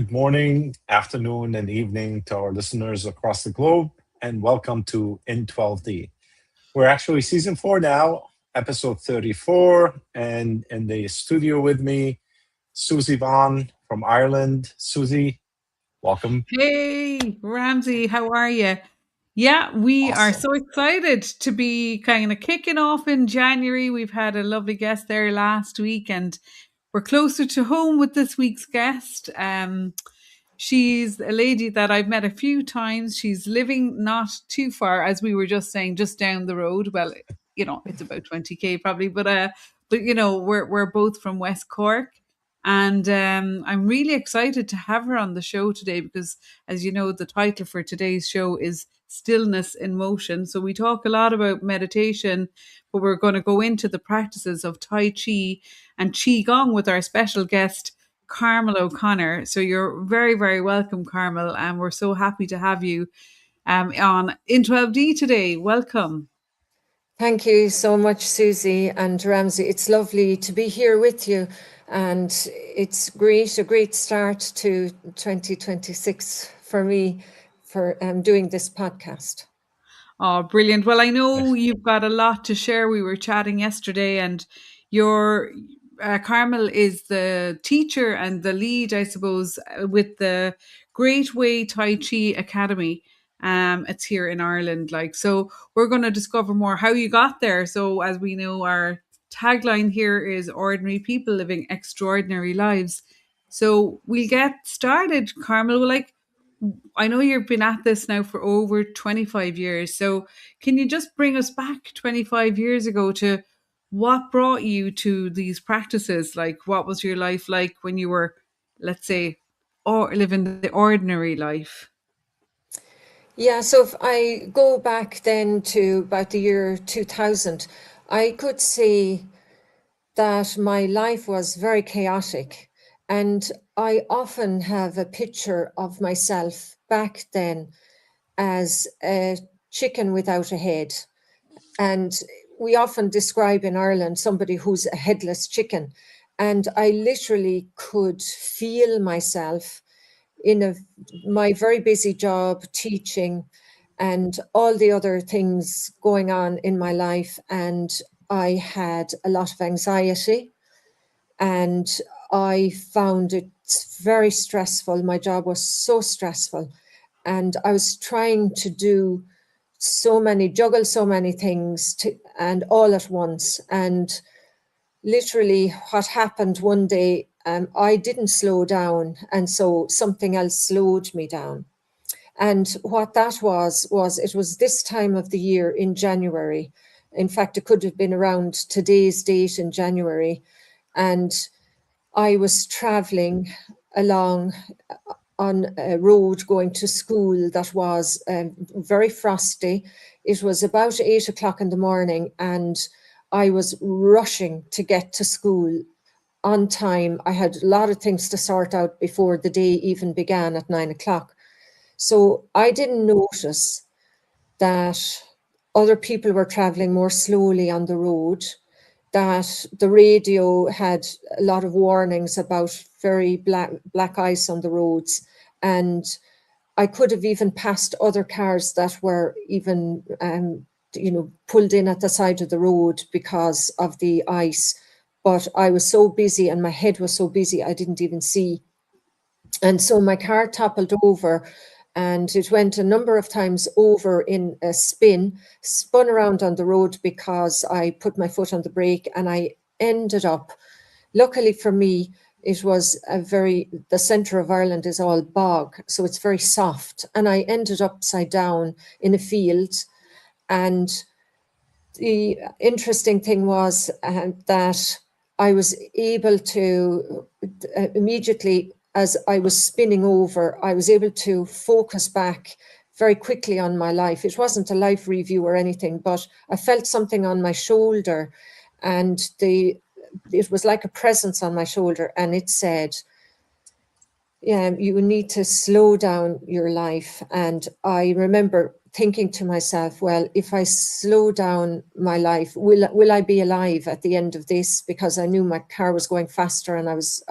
Good morning, afternoon, and evening to our listeners across the globe, and welcome to in12d. We're actually season 4 now, episode 34, and in the studio with me, Susie Vaughn from Ireland. Susie, welcome. Hey, Ramsey, how are you? Yeah, we are Awesome. so excited to be kind of kicking off in January. We've had a lovely guest there last week, and we're closer to home with this week's guest. She's a lady that I've met a few times. She's living not too far, as we were just saying, just down the road. Well, it's about 20k probably, but we're both from West Cork. And I'm really excited to have her on the show today because, as you know, the title for today's show is Stillness in Motion. So we talk a lot about meditation, but we're going to go into the practices of Tai Chi and Qigong with our special guest, Carmel O'Connor. So you're very, very welcome, Carmel. And we're so happy to have you on in12d today. Welcome. Thank you so much, Susie and Ramsey. It's lovely to be here with you. And it's a great start to 2026 for me for doing this podcast. Oh, brilliant. Well, I know you've got a lot to share. We were chatting yesterday, and your Carmel is the teacher and the lead, I suppose, with the Great Way Tai Chi Academy. It's here in Ireland. So we're going to discover more how you got there. So as we know, our tagline here is ordinary people living extraordinary lives. So we'll get started, Carmel. I know you've been at this now for over 25 years. So can you just bring us back 25 years ago to what brought you to these practices? Like, what was your life like when you were, let's say, or living the ordinary life? Yeah, so if I go back then to about the year 2000, I could see that my life was very chaotic. And I often have a picture of myself back then as a chicken without a head. And we often describe in Ireland somebody who's a headless chicken. And I literally could feel myself in my very busy job, teaching, and all the other things going on in my life. And I had a lot of anxiety, and I found it very stressful. My job was so stressful, and I was trying to juggle so many things and all at once. And literally what happened one day, I didn't slow down, and so something else slowed me down. And what that was it was this time of the year in January. In fact, it could have been around today's date in January. And I was traveling along on a road going to school that was very frosty. It was about 8 o'clock in the morning, and I was rushing to get to school on time. I had a lot of things to sort out before the day even began at 9 o'clock. So I didn't notice that other people were traveling more slowly on the road, that the radio had a lot of warnings about very black ice on the roads. And I could have even passed other cars that were even, pulled in at the side of the road because of the ice. But I was so busy and my head was so busy, I didn't even see. And so my car toppled over, and it went a number of times over in a spun around on the road because I put my foot on the brake, and I ended up, luckily for me, it was the centre of Ireland is all bog, so it's very soft. And I ended upside down in a field. And the interesting thing was that I was able to immediately, as I was spinning over, I was able to focus back very quickly on my life. It wasn't a life review or anything, but I felt something on my shoulder, and it was like a presence on my shoulder, and it said, yeah, you need to slow down your life. And I remember thinking to myself, well, if I slow down my life, will I be alive at the end of this? Because I knew my car was going faster, and I was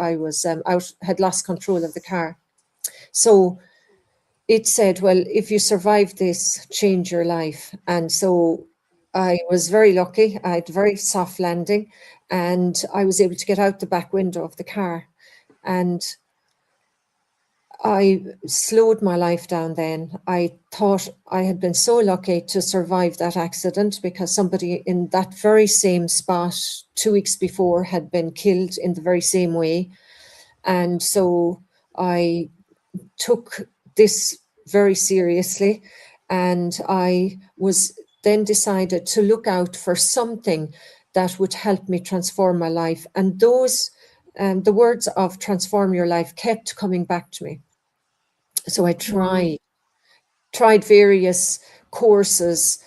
out, had lost control of the car. So it said, well, if you survive this, change your life. And so I was very lucky. I had a very soft landing, and I was able to get out the back window of the car. And I slowed my life down then. I thought I had been so lucky to survive that accident, because somebody in that very same spot 2 weeks before had been killed in the very same way. And so I took this very seriously, and I was then decided to look out for something that would help me transform my life. And those, the words of transform your life kept coming back to me. So I tried various courses,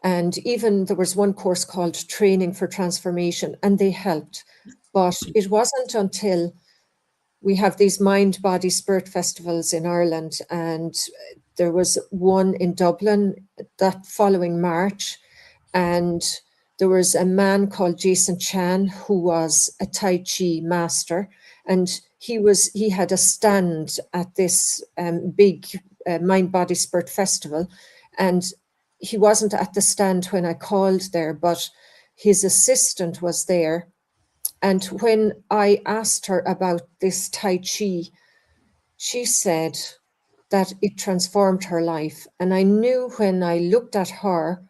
and even there was one course called Training for Transformation, and they helped. But it wasn't until we have these mind, body, spirit festivals in Ireland, and there was one in Dublin that following March, and there was a man called Jason Chan who was a Tai Chi master, and he had a stand at this big mind, body, spirit festival, and he wasn't at the stand when I called there, but his assistant was there. And when I asked her about this Tai Chi, she said that it transformed her life. And I knew when I looked at her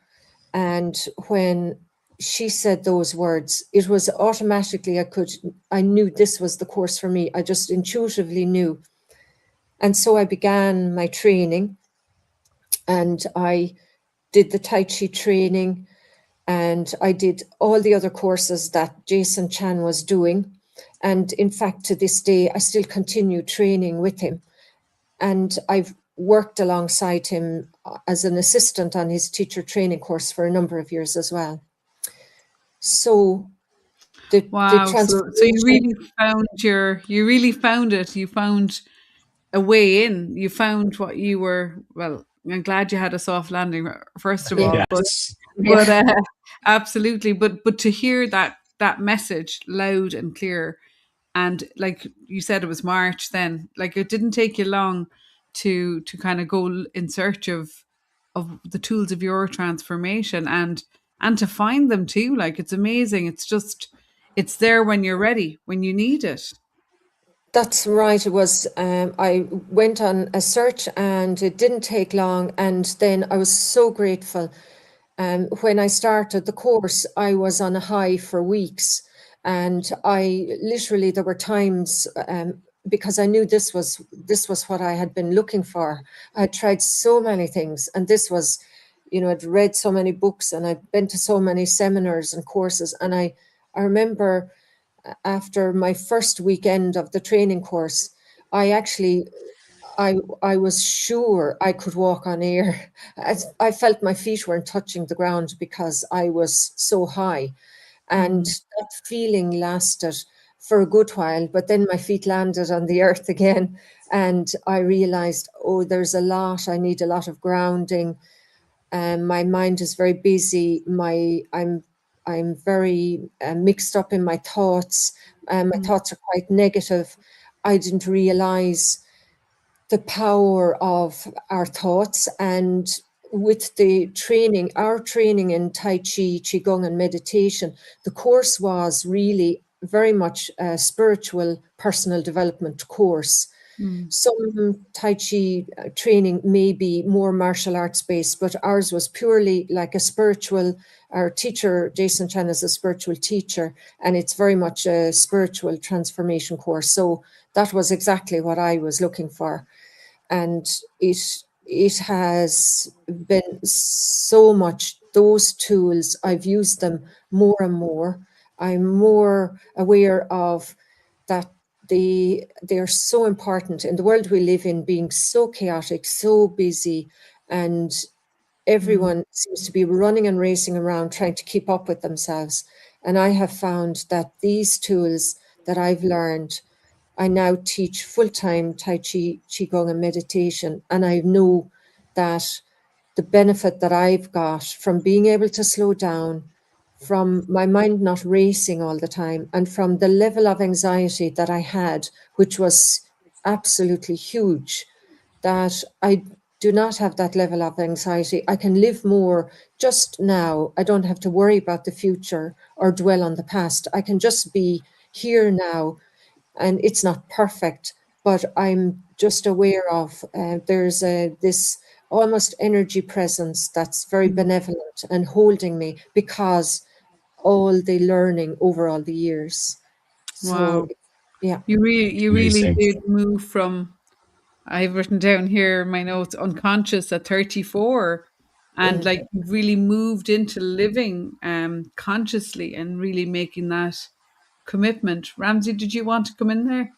and when she said those words, it was automatically, I knew this was the course for me. I just intuitively knew. And so I began my training, and I did the Tai Chi training, and I did all the other courses that Jason Chan was doing. And in fact, to this day, I still continue training with him. And I've worked alongside him as an assistant on his teacher training course for a number of years as well. So wow. So you really found it. You found a way in. You found what you were, well, I'm glad you had a soft landing, first of all. Yes. But absolutely. But to hear that message loud and clear, and like you said, it was March then. Like, it didn't take you long to kind of go in search of the tools of your transformation, and to find them too. Like, it's amazing. It's there when you're ready, when you need it. That's right. It was, I went on a search, and it didn't take long. And then I was so grateful. When I started the course, I was on a high for weeks. And there were times, because I knew this was what I had been looking for. I had tried so many things, and this was, I'd read so many books, and I'd been to so many seminars and courses. And I remember after my first weekend of the training course, I was sure I could walk on air. I felt my feet weren't touching the ground because I was so high. And that feeling lasted for a good while, but then my feet landed on the earth again. And I realized, there's a lot. I need a lot of grounding. My mind is very busy. I'm very mixed up in my thoughts. My thoughts are quite negative. I didn't realize the power of our thoughts. And with the training, our training in Tai Chi, Qigong and meditation, the course was really very much a spiritual personal development course. Some Tai Chi training may be more martial arts based, but ours was purely like a spiritual. Our teacher, Jason Chan, is a spiritual teacher, and it's very much a spiritual transformation course. So that was exactly what I was looking for. And it has been so much, those tools, I've used them more and more. I'm more aware of that they're so important in the world we live in, being so chaotic, so busy, and everyone seems to be running and racing around trying to keep up with themselves. And I have found that these tools that I've learned, I now teach full-time Tai Chi, Qigong and meditation. And I know that the benefit that I've got from being able to slow down, from my mind not racing all the time, and from the level of anxiety that I had, which was absolutely huge. that I do not have that level of anxiety. I can live more just now. I don't have to worry about the future or dwell on the past. I can just be here now, and it's not perfect, but I'm just aware of there's this almost energy presence that's very benevolent and holding me because all the learning over all the years. So, Wow. yeah. You really Amazing. did move from, I've written down here in my notes, unconscious at 34. And Mm. like you've really moved into living consciously and really making that commitment. Ramsey, did you want to come in there?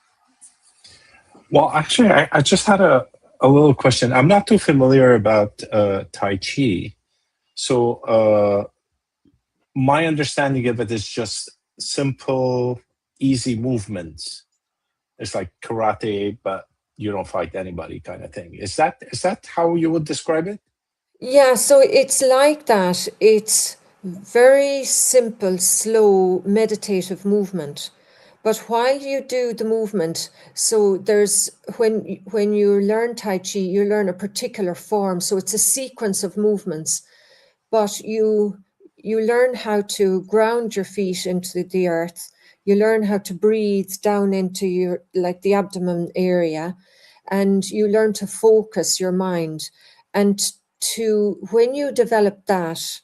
Well, actually, I just had a little question. I'm not too familiar about Tai Chi. So my understanding of it is just simple, easy movements. It's like karate, but you don't fight anybody kind of thing. Is that how you would describe it? Yeah, so it's like that. It's very simple, slow, meditative movement. But while you do the movement, so there's when you learn Tai Chi, you learn a particular form. So it's a sequence of movements, but you learn how to ground your feet into the earth. You learn how to breathe down into your like the abdomen area, and you learn to focus your mind. And to when you develop that,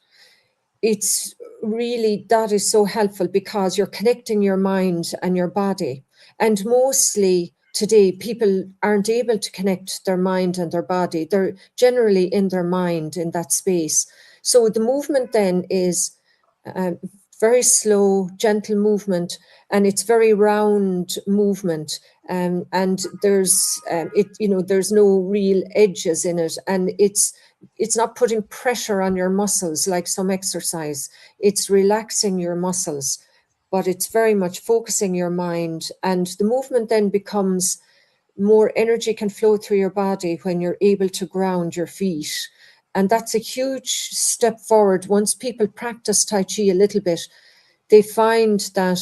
it's really that is so helpful because you're connecting your mind and your body. And mostly today, people aren't able to connect their mind and their body. They're generally in their mind in that space. So the movement then is very slow, gentle movement, and it's very round movement. And there's there's no real edges in it, and it's not putting pressure on your muscles like some exercise. It's relaxing your muscles, but it's very much focusing your mind. And the movement then becomes more energy can flow through your body when you're able to ground your feet. And that's a huge step forward. Once people practice Tai Chi a little bit, they find that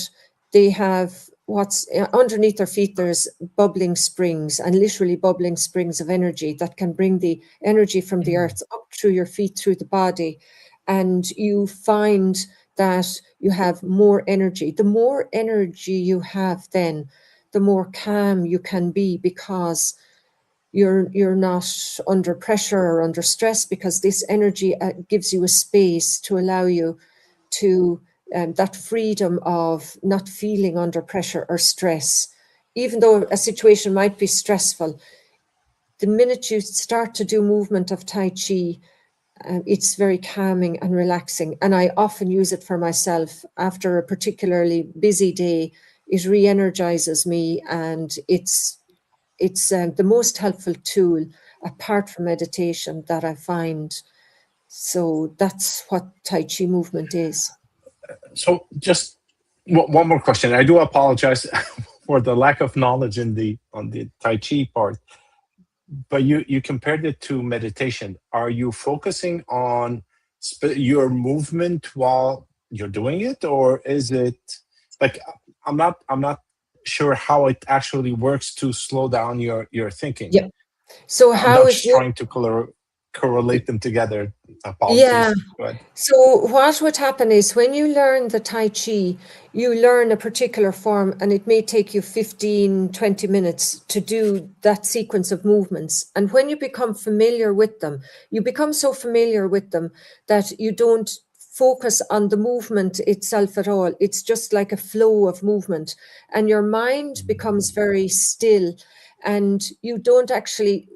they have what's underneath their feet, there's bubbling springs, and literally bubbling springs of energy that can bring the energy from the earth up through your feet, through the body. And you find that you have more energy. The more energy you have, then the more calm you can be, because you're not under pressure or under stress, because this energy gives you a space to allow you to that freedom of not feeling under pressure or stress. Even though a situation might be stressful, the minute you start to do movement of Tai Chi, it's very calming and relaxing. And I often use it for myself after a particularly busy day. It re-energizes me, and it's the most helpful tool apart from meditation that I find. So that's what Tai Chi movement is. So just one more question. I do apologize for the lack of knowledge on the Tai Chi part, but you compared it to meditation. Are you focusing on your movement while you're doing it, or is it like I'm not sure how it actually works to slow down your thinking. Yeah. So I'm how not is just trying to correlate them together. yeah. Apologies. Go ahead. So what would happen is when you learn the Tai Chi, you learn a particular form, and it may take you 15, 20 minutes to do that sequence of movements. And when you become familiar with them, you become so familiar with them that you don't focus on the movement itself at all. It's just like a flow of movement, and your mind becomes very still, and you don't actually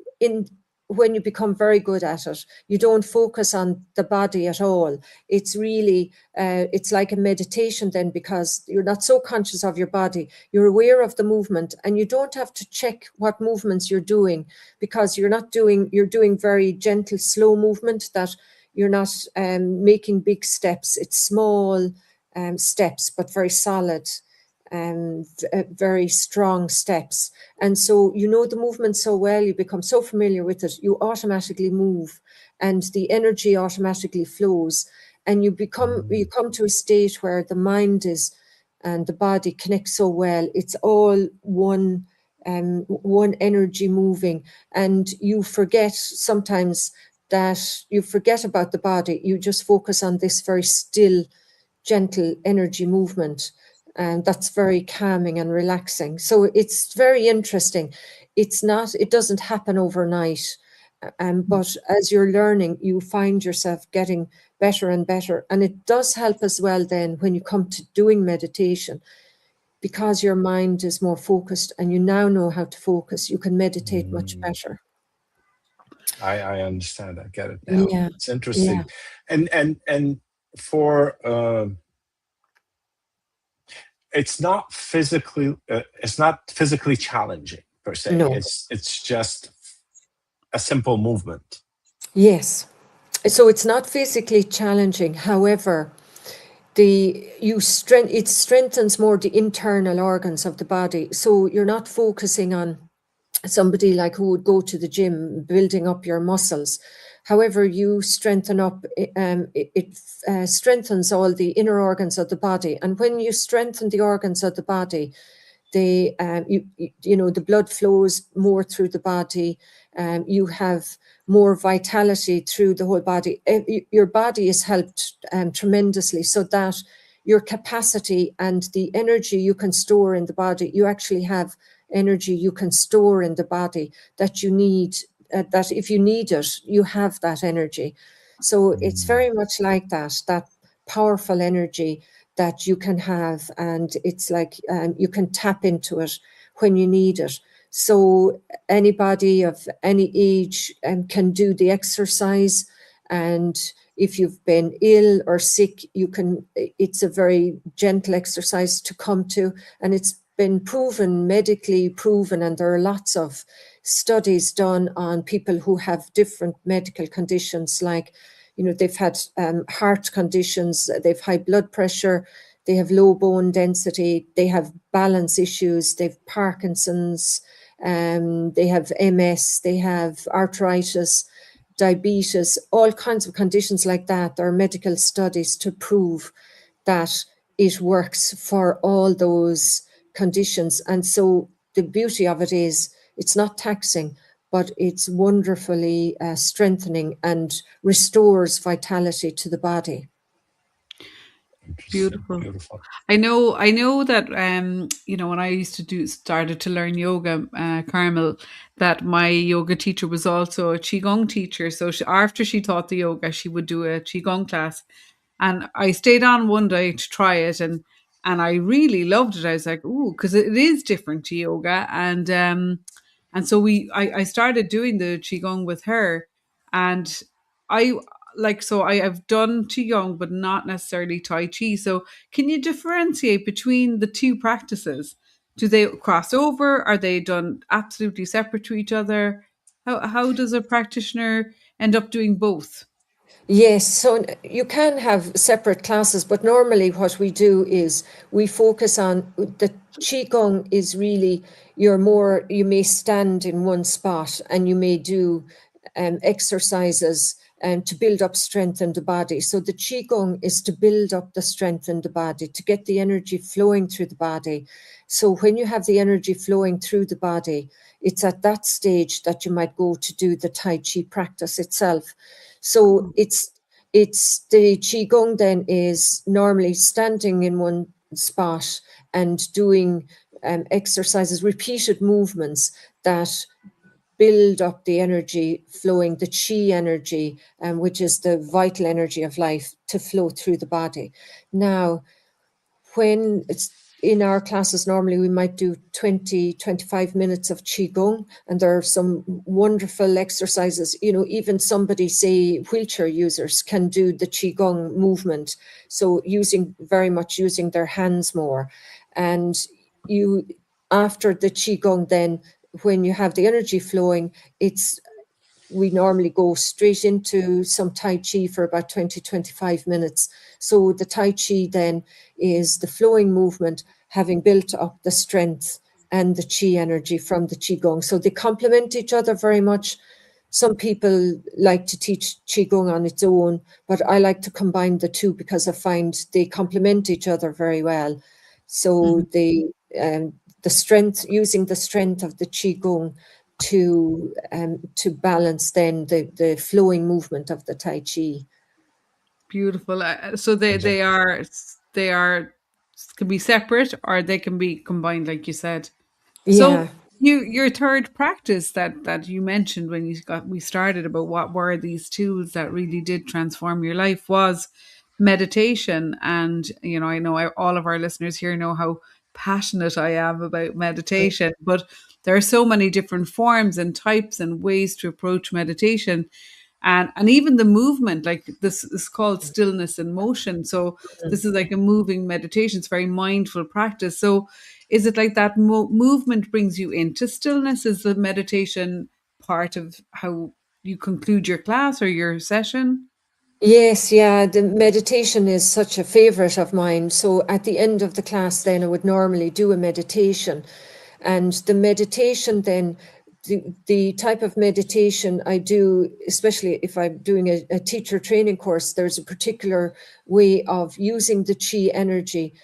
when you become very good at it, you don't focus on the body at all. It's really, it's like a meditation then, because you're not so conscious of your body. You're aware of the movement, and you don't have to check what movements you're doing, because you're doing very gentle, slow movement, that you're not making big steps. It's small steps, but very solid and very strong steps. And so you know the movement so well, you become so familiar with it, you automatically move, and the energy automatically flows, and you come to a state where the mind is and the body connect so well. It's all one one energy moving, and you forget sometimes that you forget about the body. You just focus on this very still, gentle energy movement, and that's very calming and relaxing. So it's very interesting. It doesn't happen overnight, but as you're learning, you find yourself getting better and better. And it does help as well then when you come to doing meditation, because your mind is more focused and you now know how to focus, you can meditate much better. I understand. I get it now. Yeah. It's interesting. And for it's not physically challenging per se. No. It's just a simple movement. Yes. So it's not physically challenging. However, it strengthens more the internal organs of the body. So you're not focusing on somebody like who would go to the gym, building up your muscles. However, you strengthen up, it strengthens all the inner organs of the body. And when you strengthen the organs of the body, the blood flows more through the body. You have more vitality through the whole body. Your body is helped tremendously, so that your capacity and the energy you can store in the body, you actually have energy you can store in the body that you need, that if you need it, you have that energy. So it's very much like that powerful energy that you can have, and it's like you can tap into it when you need it. So anybody of any age can do the exercise, and if you've been ill or sick, it's a very gentle exercise to come to, and it's been medically proven, and there are lots of studies done on people who have different medical conditions, like they've had heart conditions, they've high blood pressure, they have low bone density, they have balance issues, they've Parkinson's, they have MS, they have arthritis, diabetes, all kinds of conditions like that. There are medical studies to prove that it works for all those conditions. And so the beauty of it is it's not taxing, but it's wonderfully strengthening and restores vitality to the body. Beautiful. I know that when I started to learn yoga, Carmel, that my yoga teacher was also a Qigong teacher. So after she taught the yoga, she would do a Qigong class, and I stayed on one day to try it, and I really loved it. I was like, ooh, because it is different to yoga, and so I started doing the Qigong with her, and I've done Qigong, but not necessarily Tai Chi. So can you differentiate between the two practices? Do they cross over? Are they done absolutely separate to each other? How does a practitioner end up doing both? Yes, so you can have separate classes, but normally what we do is we focus on the Qigong is really you may stand in one spot and you may do exercises to build up strength in the body. So the Qigong is to build up the strength in the body, to get the energy flowing through the body. So when you have the energy flowing through the body, it's at that stage that you might go to do the Tai Chi practice itself. So it's the Qigong then is normally standing in one spot and doing exercises, repeated movements that build up the energy flowing, the Qi energy, which is the vital energy of life, to flow through the body. Now, when it's in our classes, normally we might do 20-25 minutes of Qigong, and there are some wonderful exercises. Even somebody, say wheelchair users, can do the Qigong movement, so very much using their hands more. And after the Qigong, then when you have the energy flowing, we normally go straight into some Tai Chi for about 20-25 minutes. So the Tai Chi then is the flowing movement, having built up the strength and the Qi energy from the Qigong. So they complement each other very much. Some people like to teach Qigong on its own, but I like to combine the two because I find they complement each other very well. So using the strength of the Qigong to balance then the flowing movement of the Tai Chi. Beautiful. So they are can be separate or they can be combined, like you said. Yeah. So your third practice that you mentioned when we started about what were these tools that really did transform your life was meditation. And I know all of our listeners here know how passionate I am about meditation, but there are so many different forms and types and ways to approach meditation. And even the movement, like this is called stillness and motion. So this is like a moving meditation. It's very mindful practice. So is it like that movement brings you into stillness? Is the meditation part of how you conclude your class or your session? Yes, yeah, the meditation is such a favorite of mine. So at the end of the class, then I would normally do a meditation. And the meditation then, the type of meditation I do, especially if I'm doing a teacher training course, there's a particular way of using the Qi energy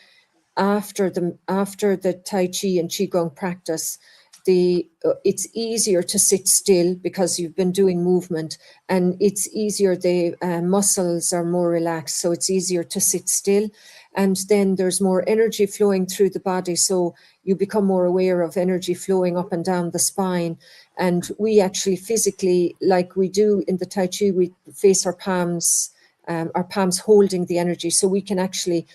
after the Tai Chi and Qigong practice. It's easier to sit still because you've been doing movement, and it's easier, the muscles are more relaxed, so it's easier to sit still, and then there's more energy flowing through the body, so you become more aware of energy flowing up and down the spine. And we actually physically, like we do in the Tai Chi, we face our palms holding the energy, so we can actually,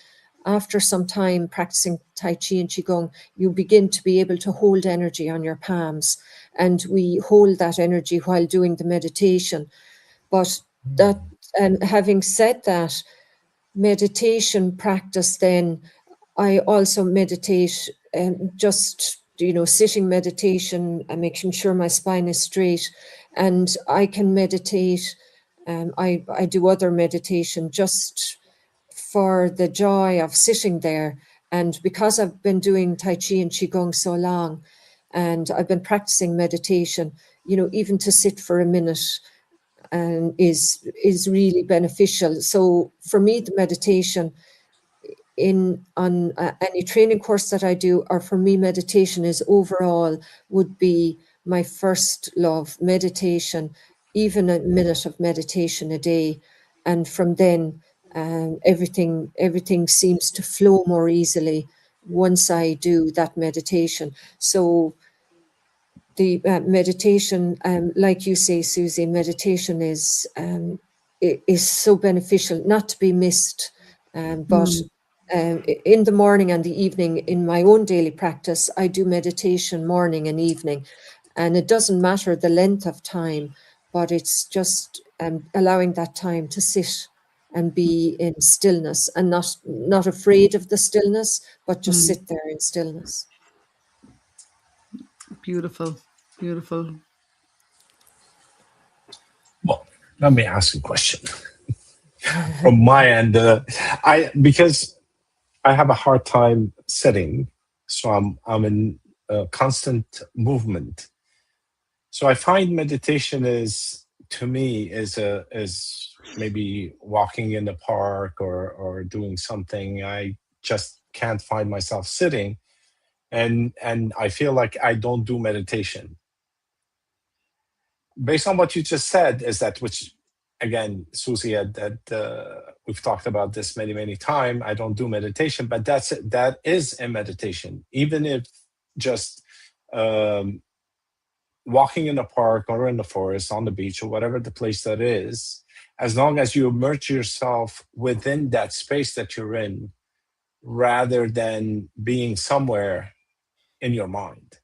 after some time practicing Tai Chi and Qigong, you begin to be able to hold energy on your palms, and we hold that energy while doing the meditation. But that, having said that, meditation practice, then I also meditate, just sitting meditation and making sure my spine is straight, and I can meditate. I do other meditation just for the joy of sitting there. And because I've been doing Tai Chi and Qigong so long, and I've been practicing meditation, even to sit for a minute is really beneficial. So for me, the meditation on any training course that I do, or for me, meditation is overall would be my first love, meditation, even a minute of meditation a day. And from then, everything seems to flow more easily once I do that meditation. So the meditation, like you say, Susie, meditation is so beneficial, not to be missed. But in the morning and the evening, in my own daily practice, I do meditation morning and evening, and it doesn't matter the length of time, but it's just allowing that time to sit and be in stillness, and not afraid of the stillness, but just sit there in stillness. Beautiful, beautiful. Well, let me ask you a question. From my end, because I have a hard time sitting, so I'm in constant movement. So I find meditation is maybe walking in the park or doing something. I just can't find myself sitting, and I feel like I don't do meditation. Based on what you just said, is that, which again, Susie, that we've talked about this many times. I don't do meditation, but that is a meditation, even if just walking in the park or in the forest, on the beach, or whatever the place that is. As long as you immerse yourself within that space that you're in, rather than being somewhere in your mind.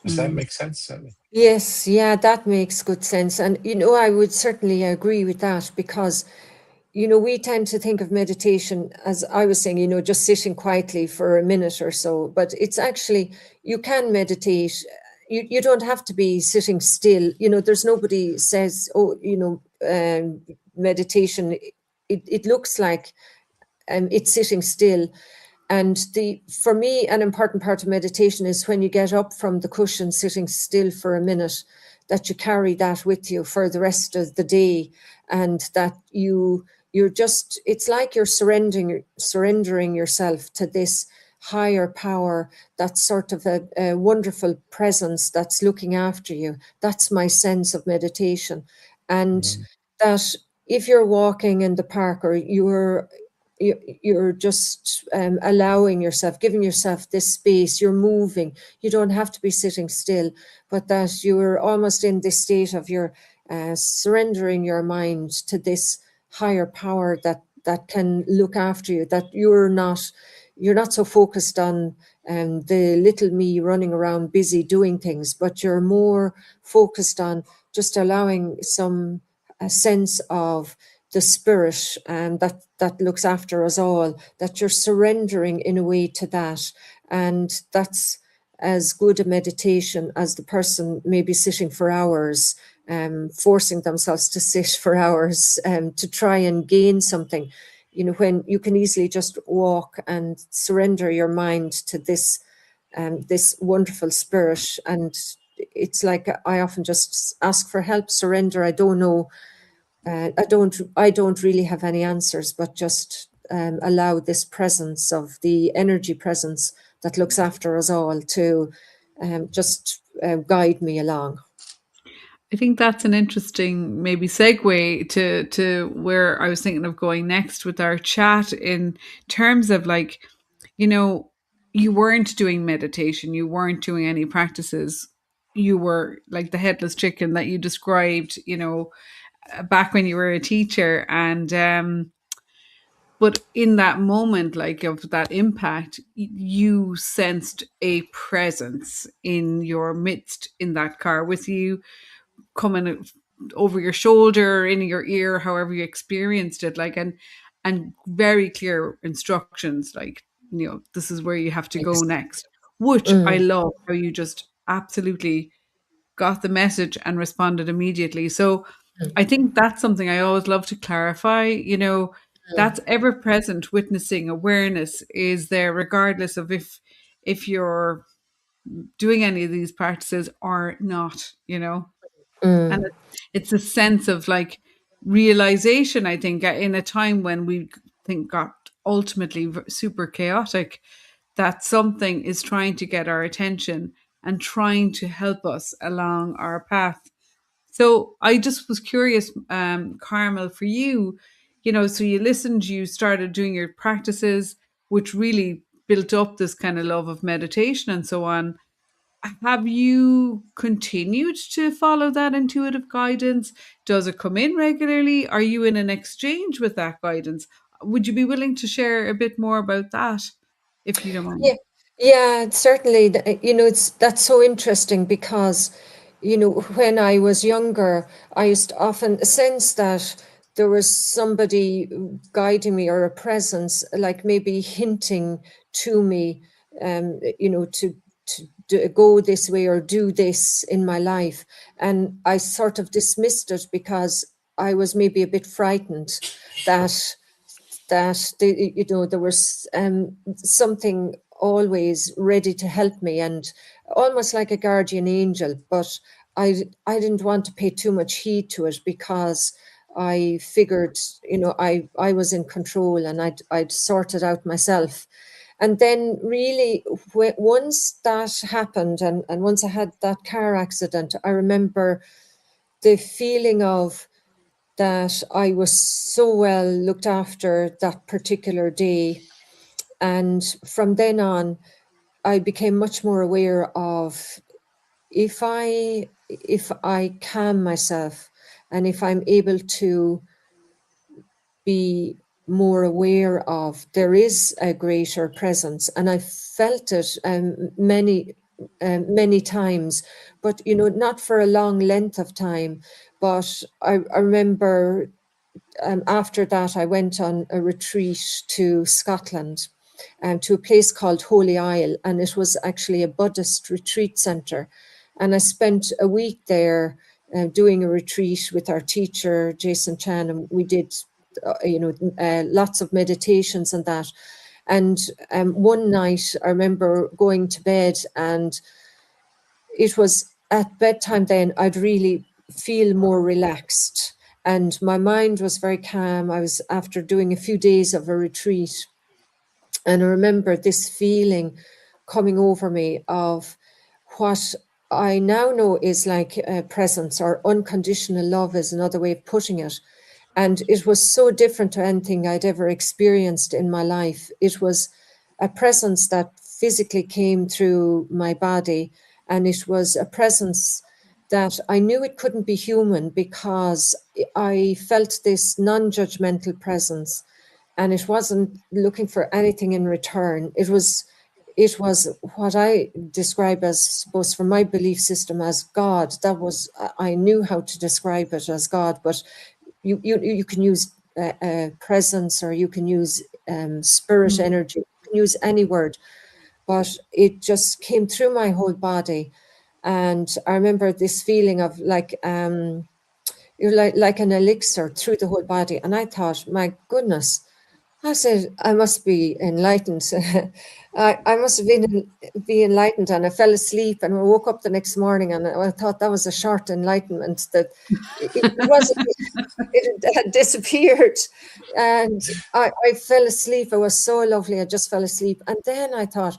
Does that make sense? Yes, yeah, that makes good sense. And, I would certainly agree with that, because, we tend to think of meditation, as I was saying, just sitting quietly for a minute or so, but it's actually, you can meditate. You don't have to be sitting still. There's nobody says, meditation, it looks like it's sitting still. And for me, an important part of meditation is when you get up from the cushion, sitting still for a minute, that you carry that with you for the rest of the day, and that you're just, it's like you're surrendering yourself to this higher power, that sort of a wonderful presence that's looking after you. That's my sense of meditation. And that if you're walking in the park, or you're just allowing yourself, giving yourself this space, you're moving, you don't have to be sitting still, but that you're almost in this state of you're surrendering your mind to this higher power that can look after you, that you're not so focused on the little me running around busy doing things, but you're more focused on just allowing a sense of the spirit that looks after us all, that you're surrendering in a way to that. And that's as good a meditation as the person maybe sitting for hours, forcing themselves to sit for hours to try and gain something. When you can easily just walk and surrender your mind to this wonderful spirit. And it's like I often just ask for help, surrender. I don't know. I don't really have any answers, but just allow this presence of the energy presence that looks after us all to just guide me along. I think that's an interesting maybe segue to where I was thinking of going next with our chat, in terms of like, you weren't doing meditation, you weren't doing any practices. You were like the headless chicken that you described, back when you were a teacher. And but in that moment, like, of that impact, you sensed a presence in your midst, in that car with you, coming over your shoulder, in your ear, however you experienced it, like, and very clear instructions, like, this is where you have to go next, which I love how you just absolutely got the message and responded immediately. So I think that's something I always love to clarify, that's ever present witnessing awareness is there, regardless of if you're doing any of these practices or not, and it's a sense of like realization, I think, in a time when we think got ultimately super chaotic, that something is trying to get our attention and trying to help us along our path. So I just was curious, Carmel, for you, so you listened, you started doing your practices, which really built up this kind of love of meditation and so on. Have you continued to follow that intuitive guidance? Does it come in regularly? Are you in an exchange with that guidance? Would you be willing to share a bit more about that, if you don't mind? Yeah, yeah, certainly. That's so interesting because, when I was younger, I used to often sense that there was somebody guiding me, or a presence, like maybe hinting to me, to go this way or do this in my life. And I sort of dismissed it because I was maybe a bit frightened that there was something always ready to help me, and almost like a guardian angel. But I didn't want to pay too much heed to it because I figured, I was in control and I'd sort it out myself. And then really, once that happened, and once I had that car accident, I remember the feeling of that I was so well looked after that particular day. And from then on, I became much more aware of, if I calm myself, and if I'm able to be more aware of, there is a greater presence. And I felt it many times, but not for a long length of time. But I remember, after that, I went on a retreat to Scotland, to a place called Holy Isle, and it was actually a Buddhist retreat center. And I spent a week there doing a retreat with our teacher, Jason Chan, and we did, lots of meditations and that. And one night, I remember going to bed, and it was at bedtime then I'd really feel more relaxed. And my mind was very calm. I was after doing a few days of a retreat. And I remember this feeling coming over me of what I now know is like presence, or unconditional love is another way of putting it. And it was so different to anything I'd ever experienced in my life. It was a presence that physically came through my body, and it was a presence that I knew it couldn't be human, because I felt this non-judgmental presence, and it wasn't looking for anything in return. It was what I describe as, suppose, from my belief system, as God. That was, I knew how to describe it as God. But you can use presence, or you can use spirit energy, you can use any word, but it just came through my whole body. And I remember this feeling of like you're like an elixir through the whole body. And I thought, my goodness, I said, I must be enlightened. I must have be enlightened. And I fell asleep, and I woke up the next morning, and I thought that was a short enlightenment, that it wasn't, it had disappeared. And I fell asleep. It was so lovely. I just fell asleep. And then I thought,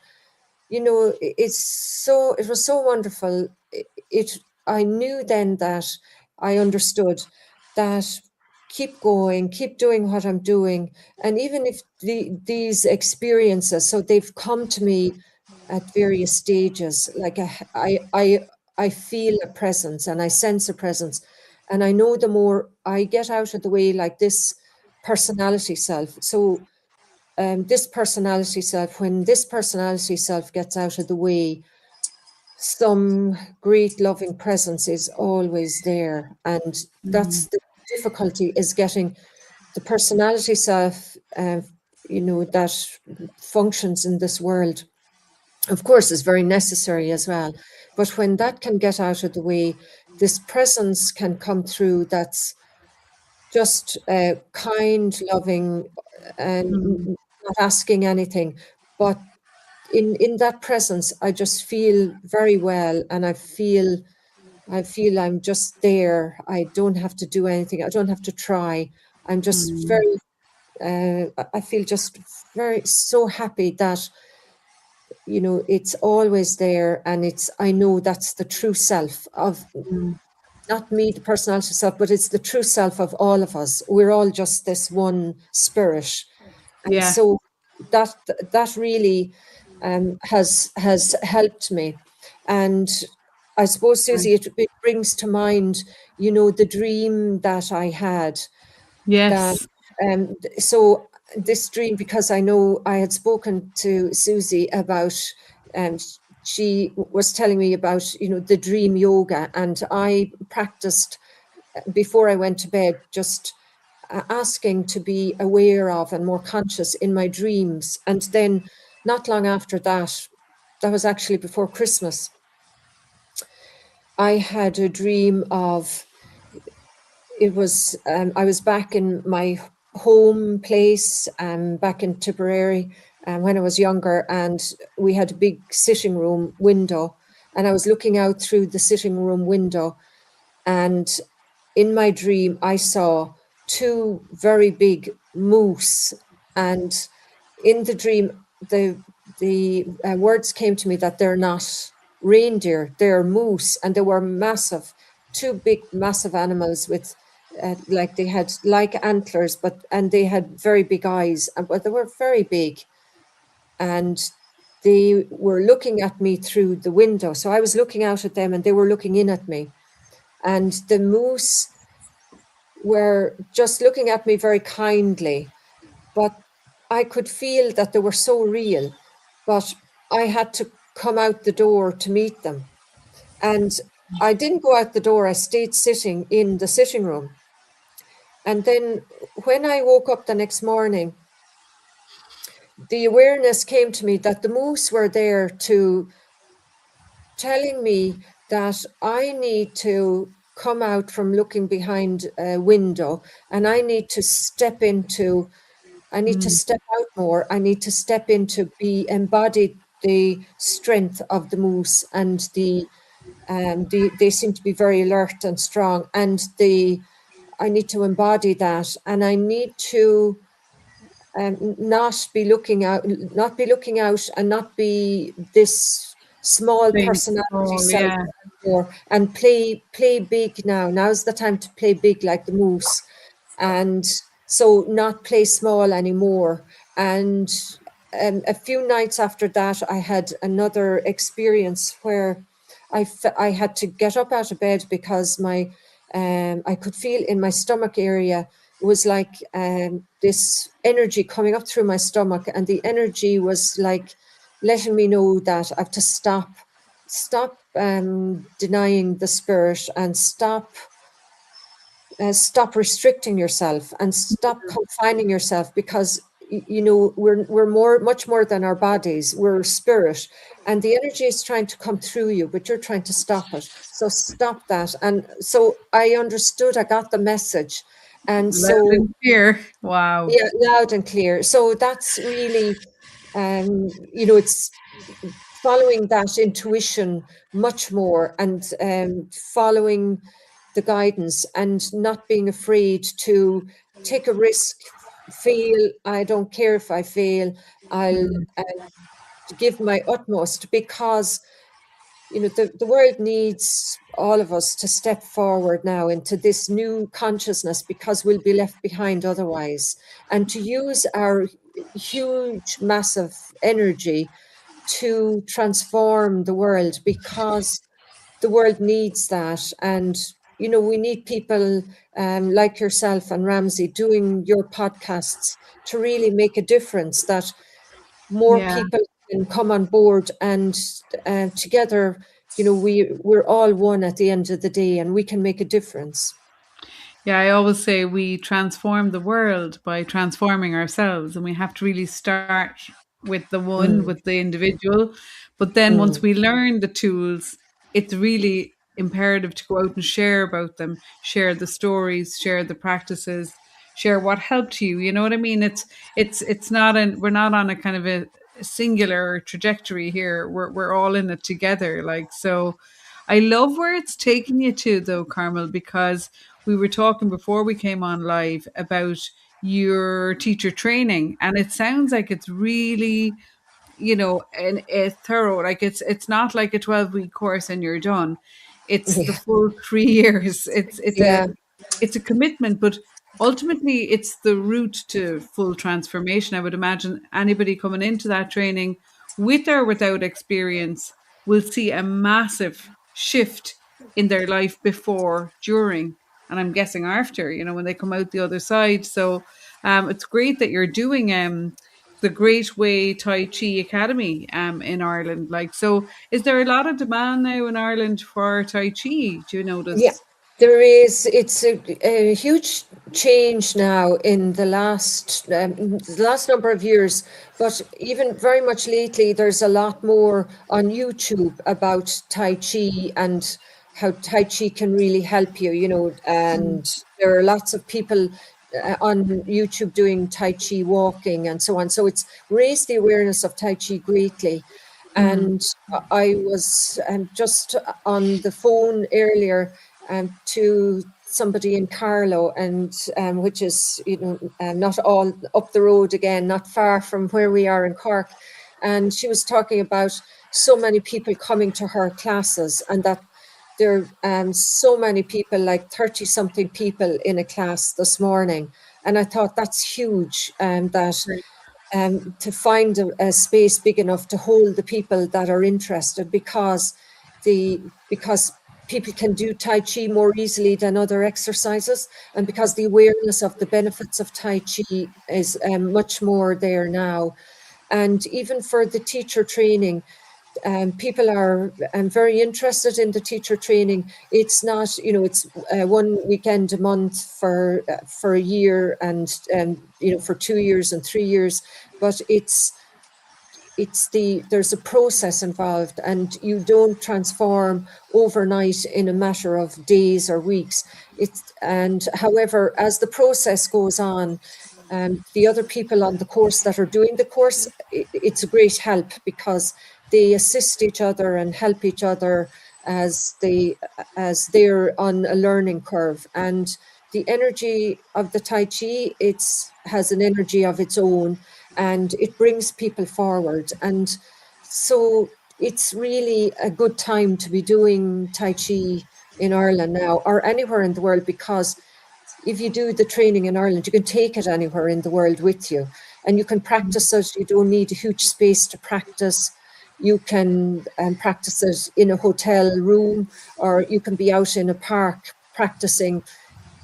you know, it was so wonderful. I knew then that I understood that keep going, keep doing what I'm doing. And even if these experiences, so they've come to me at various stages, like I feel a presence, and I sense a presence. And I know the more I get out of the way, like this personality self. So this personality self, when this personality self gets out of the way, some great loving presence is always there. And that's the difficulty, is getting the personality self, you know, that functions in this world, of course, is very necessary as well. But when that can get out of the way, this presence can come through, that's just kind, loving, and not asking anything. But in that presence, I just feel very well, and I feel I'm just there. I don't have to do anything. I don't have to try. I'm just very, I feel just so happy that, you know, it's always there. And I know that's the true self of, not me, the personality self, but it's the true self of all of us. We're all just this one spirit. And so that really has helped me. And I suppose, Susie, it brings to mind, you know, the dream that I had. Yes. So this dream, because I know I had spoken to Susie about, she was telling me about, you know, the dream yoga, and I practiced before I went to bed, just asking to be aware of and more conscious in my dreams. And then not long after that, that was actually before Christmas, I had a dream of, it was, I was back in my home place, back in Tipperary, when I was younger, and we had a big sitting room window, and I was looking out through the sitting room window, and in my dream, I saw two very big moose, and in the dream, the words came to me that they're not reindeer, they're moose, and they were massive, two big, massive animals with, like they had like antlers, and they had very big eyes, but they were very big, and they were looking at me through the window. So I was looking out at them, and they were looking in at me, and the moose were just looking at me very kindly, but I could feel that they were so real, but I had to come out the door to meet them. And I didn't go out the door, I stayed sitting in the sitting room. And then when I woke up the next morning, the awareness came to me that the moose were there to telling me that I need to come out from looking behind a window, and I need to step into, I need to step out more. I need to step into, embody the strength of the moose, and they seem to be very alert and strong, and I need to embody that, and I need to not be looking out, and not be this small Playing personality small, self yeah. anymore, and play big now. Now's the time to play big like the moose. And so not play small anymore. And a few nights after that, I had another experience where I had to get up out of bed because I could feel in my stomach area, it was like this energy coming up through my stomach, and the energy was like letting me know that I have to stop denying the spirit, and stop restricting yourself, and stop confining yourself, because we're much more than our bodies. We're spirit, and the energy is trying to come through you, but you're trying to stop it. So stop that. And so I understood, I got the message. And Loud so, and clear. Wow. yeah, loud and clear. So that's really, it's following that intuition much more, and following the guidance, and not being afraid to take a risk, fail. I don't care if I fail. I'll give my utmost, because the world needs all of us to step forward now into this new consciousness, because we'll be left behind otherwise, and to use our huge, massive energy to transform the world, because the world needs that. And we need people like yourself and Ramsey doing your podcasts to really make a difference, that more Yeah. people can come on board, and together, we're all one at the end of the day, and we can make a difference. Yeah, I always say we transform the world by transforming ourselves, and we have to really start with the one, Mm, with the individual. But then once mm. we learn the tools, it's really imperative to go out and share about them, share the stories, share the practices, share what helped you. You know what I mean? It's not an we're not on a kind of a singular trajectory here. We're all in it together. Like, so I love where it's taken you to, though, Carmel, because we were talking before we came on live about your teacher training, and it sounds like it's really, a thorough, like it's not like a 12-week course and you're done. It's the Yeah, full 3 years. yeah, It's a commitment, but ultimately it's the route to full transformation. I would imagine anybody coming into that training, with or without experience, will see a massive shift in their life before, during, and I'm guessing after, when they come out the other side. So it's great that you're doing the Great Way Tai Chi Academy in Ireland. Like, so is there a lot of demand now in Ireland for Tai Chi? Do you yeah. notice? There is. It's a huge change now in the last number of years, but even very much lately, there's a lot more on YouTube about Tai Chi, and how Tai Chi can really help you. And there are lots of people on YouTube doing Tai Chi walking and so on. So it's raised the awareness of Tai Chi greatly. And I was just on the phone earlier to somebody in Carlow, and which is not all up the road again, not far from where we are in Cork. And she was talking about so many people coming to her classes, and that there are so many people, like 30 something people in a class this morning. And I thought that's huge, that Right. to find a space big enough to hold the people that are interested, because people can do Tai Chi more easily than other exercises, and because the awareness of the benefits of Tai Chi is much more there now. And even for the teacher training, people are very interested in the teacher training. It's not, it's one weekend a month for a year, and for 2 years and 3 years, but there's a process involved, and you don't transform overnight in a matter of days or weeks. And however, as the process goes on, the other people on the course that are doing the course, it's a great help, because they assist each other and help each other as they're on a learning curve. And the energy of the Tai Chi, has an energy of its own, and it brings people forward. And so it's really a good time to be doing Tai Chi in Ireland now, or anywhere in the world, because if you do the training in Ireland, you can take it anywhere in the world with you, and you can practice it. You don't need a huge space to practice. You can practice it in a hotel room, or you can be out in a park practicing.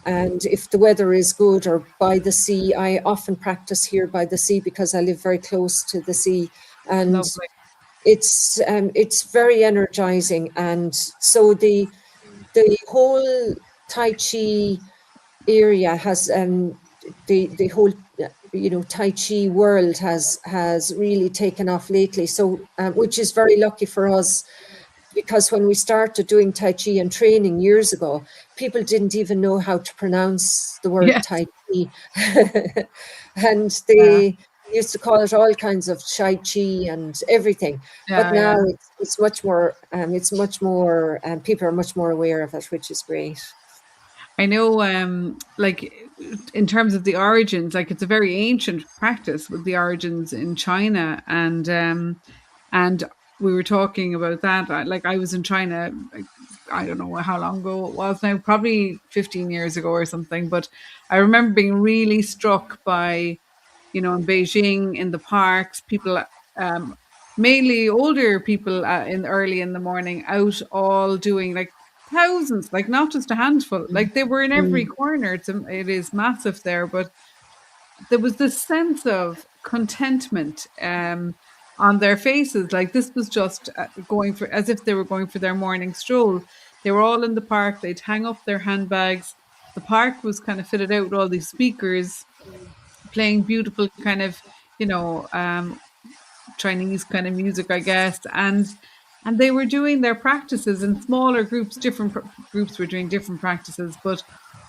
And if the weather is good, or by the sea, I often practice here by the sea because I live very close to the sea, and Lovely. it's very energizing. And so the whole Tai Chi area has the whole Tai Chi world has really taken off lately, so which is very lucky for us, because when we started doing Tai Chi and training years ago, people didn't even know how to pronounce the word Yes. Tai Chi. And they used to call it all kinds of Shai Chi and everything. But now it's much more, people are much more aware of it, which is great. I know, like in terms of the origins, like it's a very ancient practice with the origins in China, and we were talking about that. Like I was in China, like, I don't know how long ago it was now, probably 15 years ago or something. But I remember being really struck by, in Beijing, in the parks, people, mainly older people, in early in the morning, out all doing like thousands, like not just a handful, like they were in every corner. It is massive there, but there was this sense of contentment on their faces. Like this was just going for, as if they were going for their morning stroll. They were all in the park. They'd hang up their handbags. The park was kind of fitted out with all these speakers playing beautiful kind of, Chinese kind of music, I guess, and they were doing their practices in smaller groups. Different groups were doing different practices, but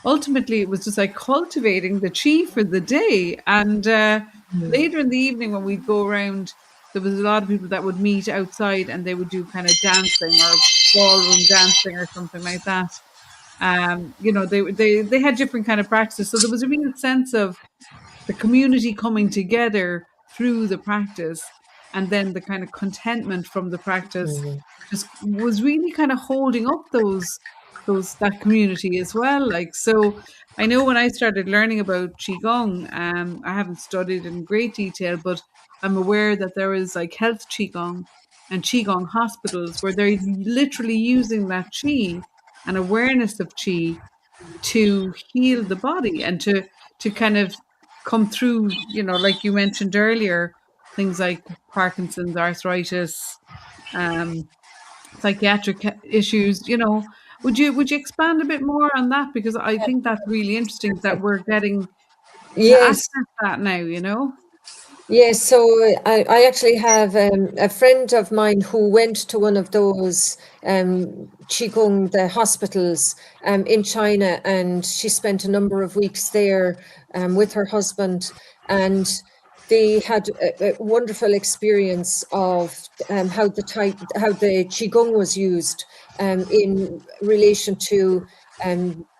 ultimately it was just like cultivating the chi for the day. And later in the evening, when we'd go around, there was a lot of people that would meet outside, and they would do kind of dancing or ballroom dancing or something like that. They had different kind of practices, so there was a real sense of the community coming together through the practice, and then the kind of contentment from the practice just was really kind of holding up that community as well. Like, so I know when I started learning about qigong, I haven't studied in great detail, but I'm aware that there is like health qigong and qigong hospitals where they're literally using that qi and awareness of qi to heal the body, and to kind of come through, like you mentioned earlier, things like Parkinson's, arthritis, um, psychiatric issues. Would you expand a bit more on that, because I think that's really interesting that we're getting to Yes. access that now. Yes, so I actually have a friend of mine who went to one of those Qigong, the hospitals in China, and she spent a number of weeks there with her husband, and they had a wonderful experience of how the Qigong was used in relation to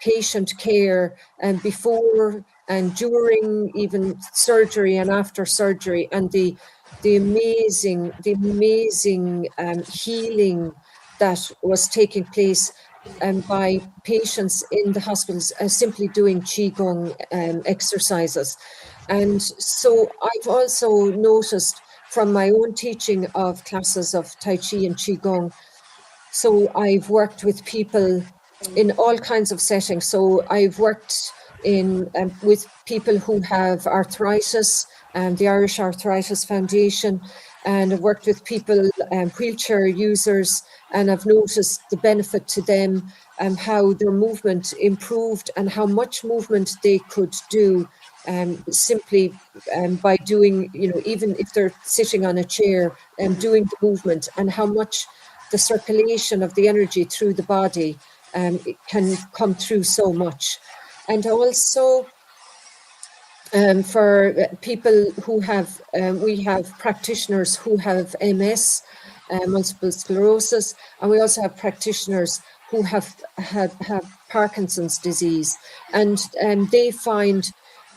patient care before and during even surgery and after surgery, and the amazing healing that was taking place by patients in the hospitals simply doing qigong exercises. And so I've also noticed from my own teaching of classes of Tai Chi and Qigong, so I've worked with people in all kinds of settings. So I've worked in with people who have arthritis, the Irish Arthritis Foundation, and I've worked with people, wheelchair users, and I've noticed the benefit to them, how their movement improved and how much movement they could do simply by doing, even if they're sitting on a chair and doing the movement, and how much the circulation of the energy through the body it can come through so much. And also for people who have, we have practitioners who have MS, multiple sclerosis, and we also have practitioners who have Parkinson's disease, and they find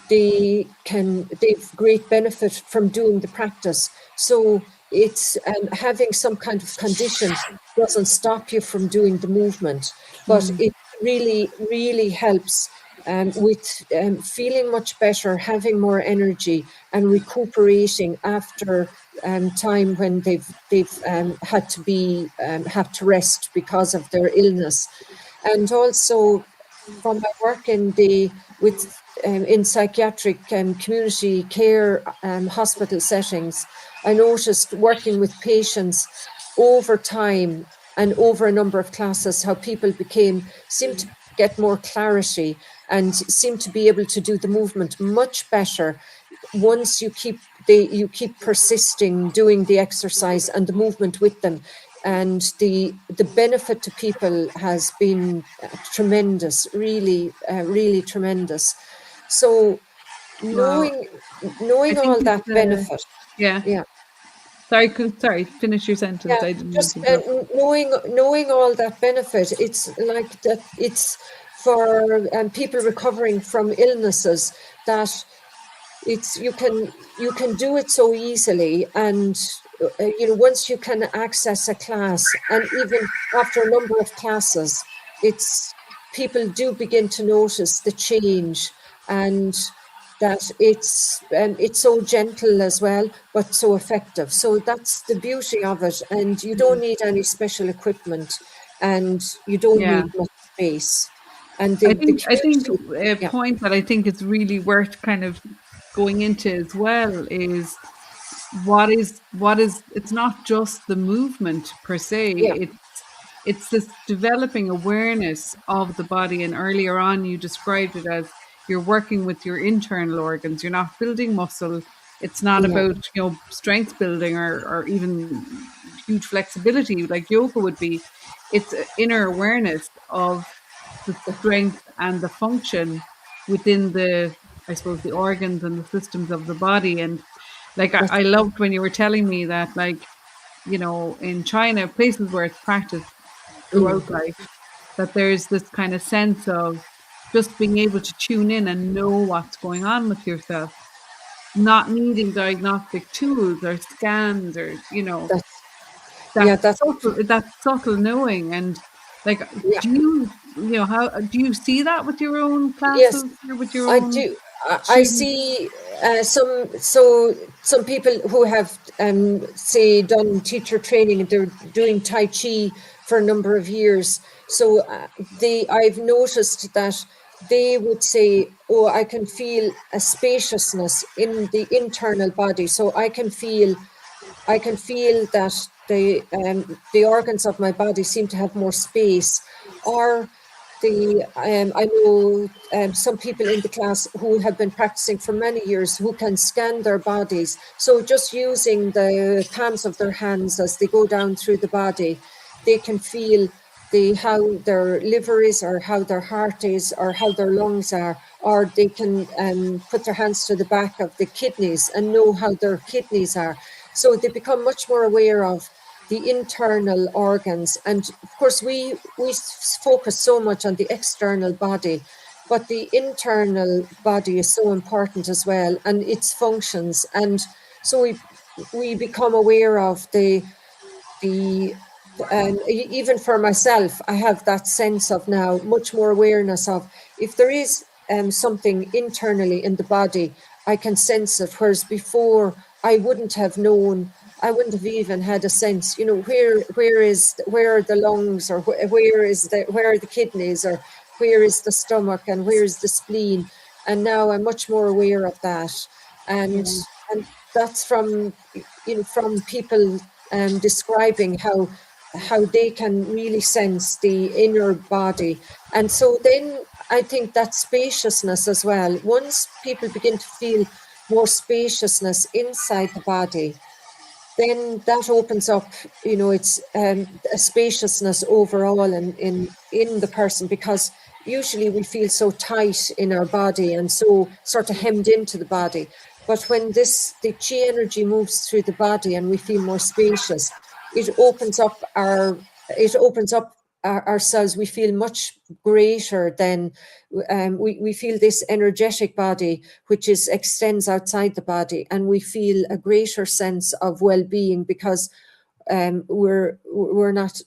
they've great benefit from doing the practice. So it's having some kind of condition doesn't stop you from doing the movement, but it really helps with feeling much better, having more energy, and recuperating after time when they've had to rest because of their illness. And also from my work in psychiatric community care hospital settings, I noticed working with patients over time and over a number of classes how people seemed to get more clarity and seem to be able to do the movement much better once you keep persisting doing the exercise and the movement with them. And the benefit to people has been tremendous, really tremendous. So knowing all that benefit. Yeah. Sorry, finish your sentence. Yeah, I didn't just knowing all that benefit. It's like that. It's for people recovering from illnesses that you can do it so easily, and once you can access a class, and even after a number of classes, people do begin to notice the change, and that it's so gentle as well, but so effective. So that's the beauty of it, and you don't need any special equipment, and you don't need much space. And I think a point that I think is really worth kind of going into as well is what is it's not just the movement per se. It's this developing awareness of the body. And earlier on you described it as you're working with your internal organs. You're not building muscle. It's not about strength building or even huge flexibility like yoga would be. It's inner awareness of the strength and the function within the organs and the systems of the body. And like I loved when you were telling me that, like, in China, places where it's practiced throughout life, that there's this kind of sense of just being able to tune in and know what's going on with yourself, not needing diagnostic tools or scans or that subtle knowing. And like, do you see that with your own classes? Yes, or with your I own do. I see some people who have say done teacher training, and they're doing Tai Chi for a number of years. So I've noticed that they would say, "Oh, I can feel a spaciousness in the internal body. So I can feel that the organs of my body seem to have more space." Or I know some people in the class who have been practicing for many years who can scan their bodies. So just using the palms of their hands as they go down through the body, they can feel how their liver is, or how their heart is, or how their lungs are, or they can put their hands to the back of the kidneys and know how their kidneys are. So they become much more aware of the internal organs. And of course, we focus so much on the external body, but the internal body is so important as well, and its functions. And so we become aware of even for myself, I have that sense of now much more awareness of if there is something internally in the body, I can sense it. Whereas before, I wouldn't have known. I wouldn't have even had a sense, where are the lungs, or where are the kidneys, or where is the stomach, and where is the spleen. And now I'm much more aware of that. And that's from people describing how they can really sense the inner body. And so then I think that spaciousness as well, once people begin to feel more spaciousness inside the body, then that opens up, it's a spaciousness overall in the person, because usually we feel so tight in our body and so sort of hemmed into the body. But when the chi energy moves through the body and we feel more spacious, it opens up ourselves. We feel much greater than we feel this energetic body which extends outside the body, and we feel a greater sense of well-being because we're not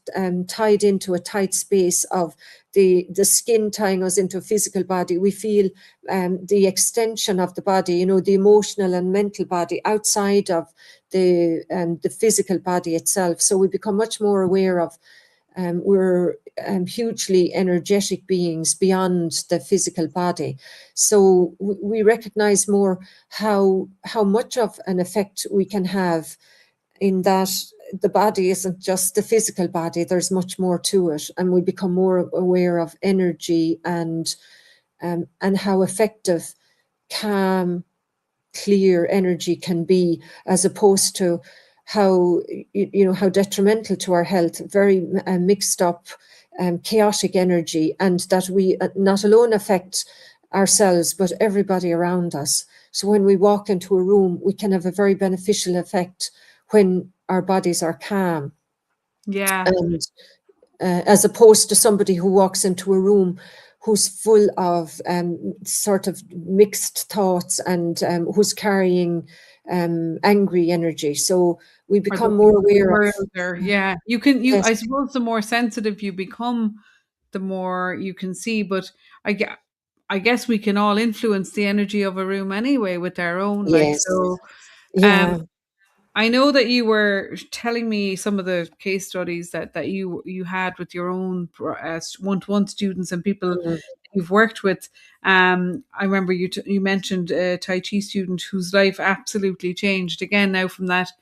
tied into a tight space of the skin tying us into a physical body. We feel the extension of the body, the emotional and mental body outside of the physical body itself. So we become much more aware of we're hugely energetic beings beyond the physical body. So we recognize more how much of an effect we can have, in that the body isn't just the physical body, there's much more to it, and we become more aware of energy and how effective calm, clear energy can be, as opposed to how detrimental to our health, very mixed up, chaotic energy, and that we not alone affect ourselves but everybody around us. So when we walk into a room, we can have a very beneficial effect when our bodies are calm. Yeah. And as opposed to somebody who walks into a room who's full of sort of mixed thoughts and who's carrying angry energy. So we become more aware of. Yeah, Yes. I suppose the more sensitive you become, the more you can see. But I guess we can all influence the energy of a room anyway with our own. Yes. So. Yeah. I know that you were telling me some of the case studies that you had with your own one-to-one students and people you've worked with. I remember you mentioned a Tai Chi student whose life absolutely changed again now from that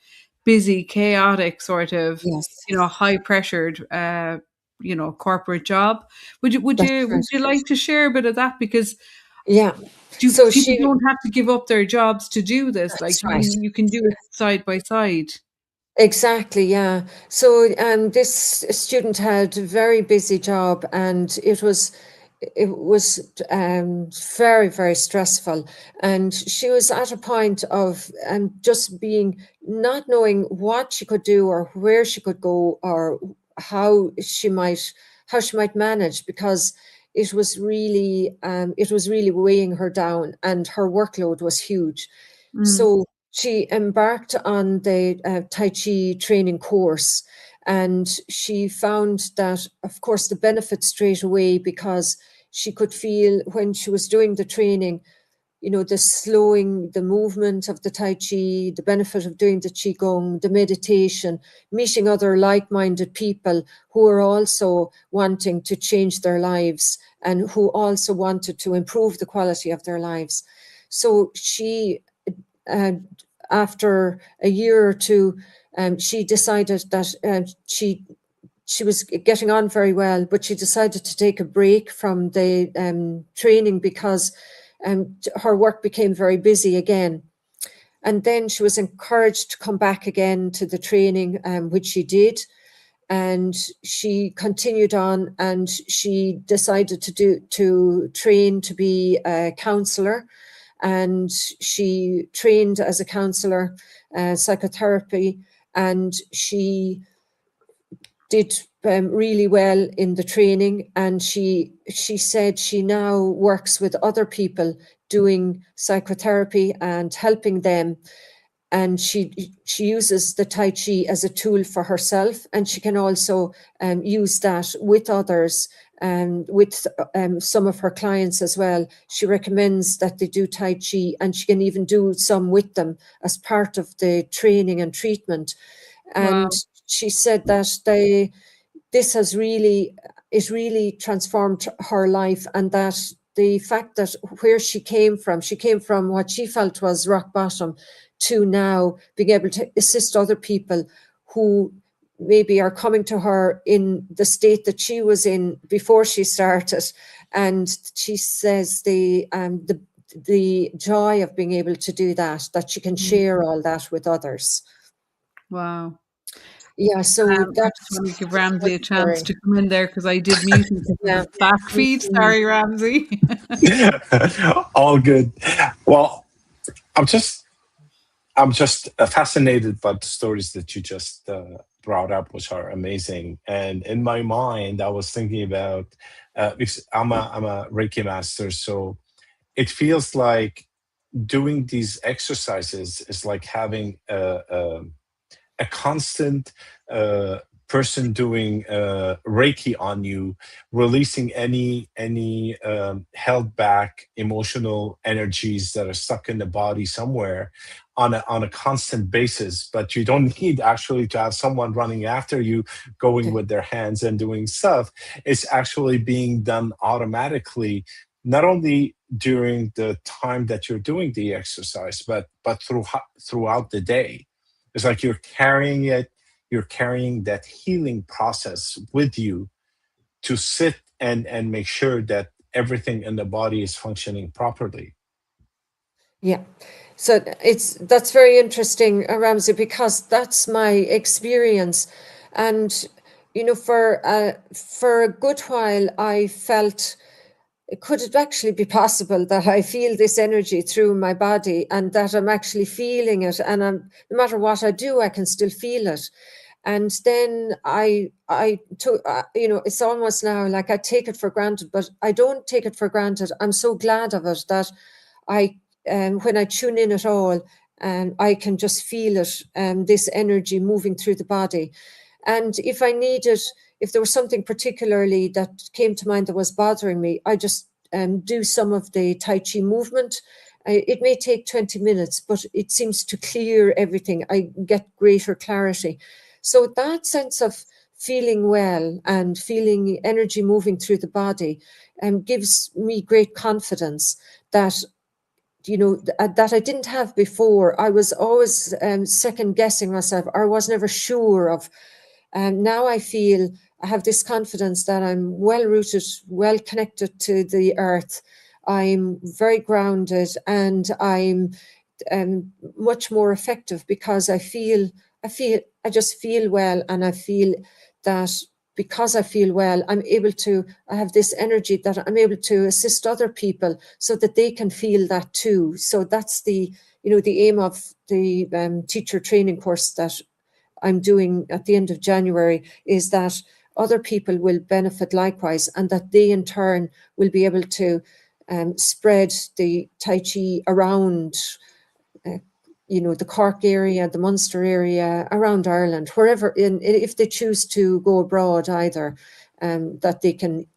busy, chaotic sort of, Yes. high pressured, corporate job. Would you like to share a bit of that? Because yeah. people don't have to give up their jobs to do this. Like right. you can do it side by side. Exactly, yeah. So this student had a very busy job, and it was very, very stressful. And she was at a point of just not knowing what she could do or where she could go or how she might manage, because it was really weighing her down, and her workload was huge. So she embarked on the Tai Chi training course, and she found that, of course, the benefit straight away, because she could feel when she was doing the training, the slowing, the movement of the Tai Chi, the benefit of doing the Qigong, the meditation, meeting other like-minded people who are also wanting to change their lives and who also wanted to improve the quality of their lives. So she, after a year or two, she decided that she was getting on very well, but she decided to take a break from the training because her work became very busy again. And then she was encouraged to come back again to the training, which she did. And she continued on, and she decided to train to be a counsellor. And she trained as a counsellor, psychotherapy, and she did really well in the training. And she said she now works with other people doing psychotherapy and helping them. And she uses the Tai Chi as a tool for herself, and she can also use that with others and with some of her clients as well. She recommends that they do Tai Chi, and she can even do some with them as part of the training and treatment. And she said that this has really transformed her life, and that the fact that where she came from what she felt was rock bottom, to now being able to assist other people who maybe are coming to her in the state that she was in before she started. And she says the joy of being able to do that she can share all that with others. Wow. Yeah, so I just want to give Ramsey a chance to come in there, because I did mute him because of the back feed. Sorry, Ramsey. All good. Well, I'm just fascinated by the stories that you just brought up, which are amazing. And in my mind, I was thinking about, because I'm a Reiki master, so it feels like doing these exercises is like having a constant person doing Reiki on you, releasing any held back emotional energies that are stuck in the body somewhere on a constant basis. But you don't need actually to have someone running after you, going with their hands and doing stuff. It's actually being done automatically, not only during the time that you're doing the exercise, but throughout the day. It's like you're carrying it, you're carrying that healing process with you to sit and make sure that everything in the body is functioning properly. Yeah. So that's very interesting, Ramsey, because that's my experience. And, for a good while, I felt, could it actually be possible that I feel this energy through my body and that I'm actually feeling it, and no matter what I do, I can still feel it. And then I took, it's almost now like I take it for granted, but I don't take it for granted. I'm so glad of it that when I tune in at all, I can just feel it, this energy moving through the body. And if I needed, if there was something particularly that came to mind that was bothering me, I just do some of the Tai Chi movement. It may take 20 minutes, but it seems to clear everything. I get greater clarity. So that sense of feeling well and feeling energy moving through the body gives me great confidence that that I didn't have before. I was always second guessing myself. I was never sure of. Now I feel I have this confidence that I'm well rooted, well connected to the earth. I'm very grounded, and I'm much more effective because I just feel well, and I feel that because I feel well, I have this energy that I'm able to assist other people so that they can feel that too. So that's the aim of the teacher training course that I'm doing at the end of January, is that other people will benefit likewise, and that they in turn will be able to spread the Tai Chi around the Cork area, the Munster area, around Ireland, wherever, if they choose to go abroad either, that they can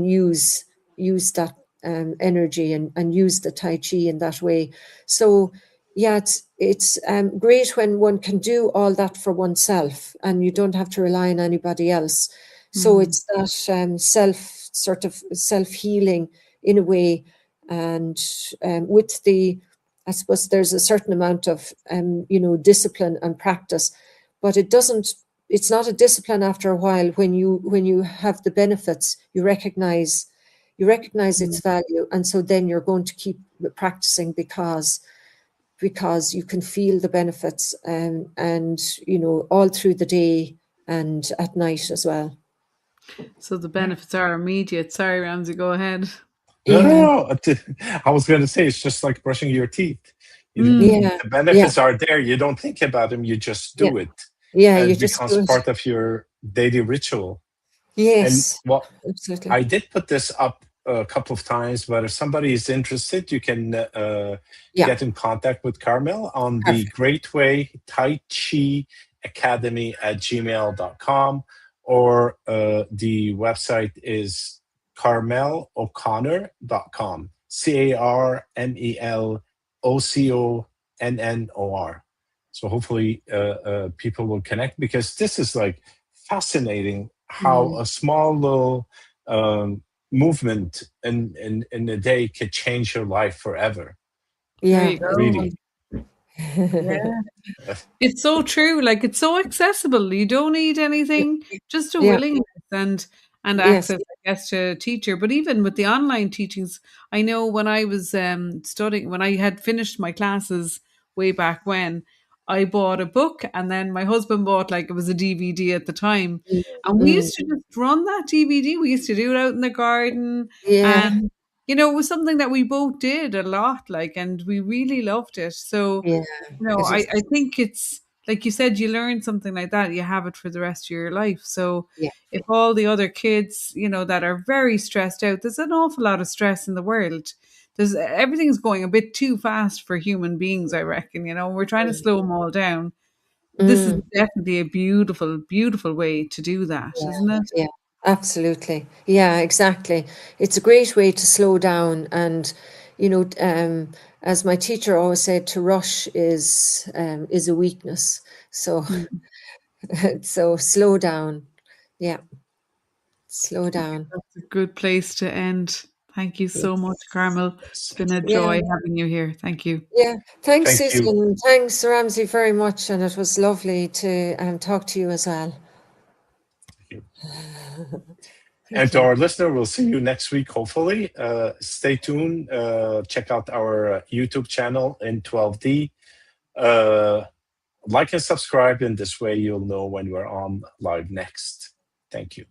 use that energy and use the Tai Chi in that way. So yeah, it's great when one can do all that for oneself and you don't have to rely on anybody else. So it's that self-healing in a way, and with I suppose there's a certain amount of discipline and practice, but it's not a discipline after a while. When you have the benefits, you recognize its value, and so then you're going to keep practicing because you can feel the benefits, and all through the day and at night as well. So the benefits are immediate. Sorry, Ramsey, go ahead. No. I was going to say it's just like brushing your teeth. The benefits are there. You don't think about them. You just do it. Yeah, and you it just becomes do it. part of your daily ritual. Yes, And absolutely. I did put this up a couple of times, but if somebody is interested, you can get in contact with Carmel on the Great Way Tai Chi Academy at gmail.com, or the website is carmeloconnor.com. CarmelOconnor. So hopefully people will connect, because this is like fascinating how a small little movement in a day could change your life forever. Yeah, really. Yeah. It's so true. Like, it's so accessible. You don't need anything, just a willingness and access, I guess, to a teacher. But even with the online teachings, I know when I was studying, when I had finished my classes way back when, I bought a book, and then my husband bought, like, it was a DVD at the time. And we used to just run that DVD. We used to do it out in the garden. And, it was something that we both did a lot, like, and we really loved it. So, I think it's like you said, you learn something like that, you have it for the rest of your life. So Yeah. if all the other kids, that are very stressed out, there's an awful lot of stress in the world. Everything's going a bit too fast for human beings, I reckon. We're trying to slow them all down. This is Mm. definitely a beautiful, beautiful way to do that, Yeah, isn't it? yeah, absolutely. Yeah, exactly. It's a great way to slow down. And, as my teacher always said, to rush is a weakness. So, so slow down. Yeah, slow down. That's a good place to end. Thank you so much, Yes. Carmel. It's been a Yeah, joy having you here. Thank you. yeah. Thanks, Thank you. Susan. Thanks, Ramsey, very much. And it was lovely to talk to you as well. And Thank to you. our listener, we'll see you next week, hopefully. Stay tuned. Check out our YouTube channel, in12d. Like and subscribe, and this way you'll know when we're on live next. Thank you.